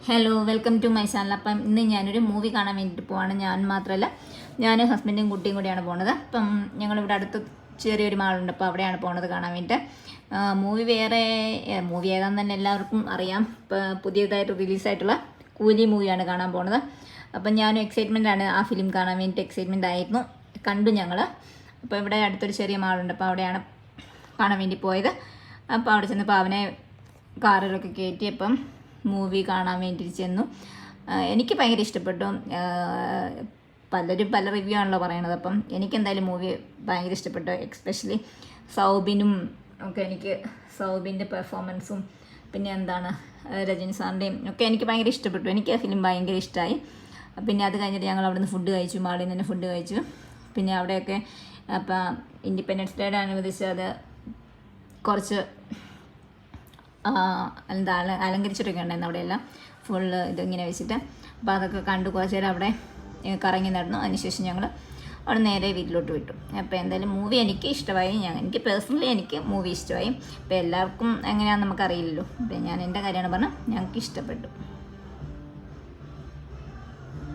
Hello, welcome to my channel. അപ്പം ഇന്ന് ഞാനൊരു മൂവി കാണാൻ വേണ്ടിയിട്ട് പോവാണ്. ഞാൻ മാത്രമല്ല, ഞാനും ഹസ്ബൻഡും കുട്ടിയും കൂടിയാണ് പോണത്. അപ്പം ഞങ്ങളിവിടെ അടുത്ത് ചെറിയൊരു മാളുണ്ട്, അപ്പോൾ അവിടെയാണ് പോണത് കാണാൻ വേണ്ടിയിട്ട്. മൂവി ഏതാണെന്ന് തന്നെ എല്ലാവർക്കും അറിയാം. ഇപ്പോൾ പുതിയതായിട്ട് റിലീസായിട്ടുള്ള കൂലി മൂവിയാണ് കാണാൻ പോണത്. അപ്പം ഞാനും എക്സൈറ്റ്മെൻറ്റാണ് ആ ഫിലിം കാണാൻ വേണ്ടിയിട്ട്. എക്സൈറ്റ്മെൻ്റ് ആയിരുന്നു, കണ്ടു ഞങ്ങൾ. അപ്പോൾ ഇവിടെ അടുത്തൊരു ചെറിയ മാളുണ്ട്, അപ്പോൾ അവിടെയാണ് കാണാൻ വേണ്ടി പോയത്. അപ്പോൾ അവിടെ ചെന്നപ്പോൾ അവനെ കാറിലൊക്കെ കയറ്റി അപ്പം മൂവി കാണാൻ വേണ്ടി ചെന്നു. എനിക്ക് ഭയങ്കര ഇഷ്ടപ്പെട്ടു. പലരും പല റിവ്യൂ ആണല്ലോ പറയണത്. അപ്പം എനിക്കെന്തായാലും മൂവി ഭയങ്കര ഇഷ്ടപ്പെട്ടു. എക്സ്പെഷ്യലി സൗബിനും ഒക്കെ എനിക്ക് സൗബിൻ്റെ പെർഫോമൻസും പിന്നെ രജനി സാറിൻ്റെയും ഒക്കെ എനിക്ക് ഭയങ്കര ഇഷ്ടപ്പെട്ടു. എനിക്ക് ആ ഫിലിം ഭയങ്കര ഇഷ്ടമായി. പിന്നെ അത് കഴിഞ്ഞിട്ട് ഞങ്ങൾ അവിടെ നിന്ന് ഫുഡ് കഴിച്ചു, മാളിൽ നിന്ന് തന്നെ ഫുഡ് കഴിച്ചു. പിന്നെ അവിടെയൊക്കെ അപ്പം ഇൻഡിപെൻഡൻസ് ഡേയുടെ അനുവദിച്ച് അത് കുറച്ച് അലങ്കരിച്ചിട്ടൊക്കെ ഉണ്ടായിരുന്നു അവിടെയെല്ലാം ഫുള്ള് ഇതിങ്ങനെ വെച്ചിട്ട്. അപ്പോൾ അതൊക്കെ കണ്ടു കുറച്ച് നേരം അവിടെ കറങ്ങി നടന്നു. അതിനുശേഷം ഞങ്ങൾ അവിടെ നേരെ വീട്ടിലോട്ട് വിട്ടു. അപ്പോൾ എന്തായാലും മൂവി എനിക്ക് ഇഷ്ടമായി. എനിക്ക് പേഴ്സണലി എനിക്ക് മൂവി ഇഷ്ടമായി. അപ്പോൾ എല്ലാവർക്കും എങ്ങനെയാണെന്ന് നമുക്കറിയില്ലല്ലോ. അപ്പോൾ ഞാൻ എൻ്റെ കാര്യമാണ് പറഞ്ഞാൽ ഞങ്ങൾക്ക് ഇഷ്ടപ്പെട്ടു.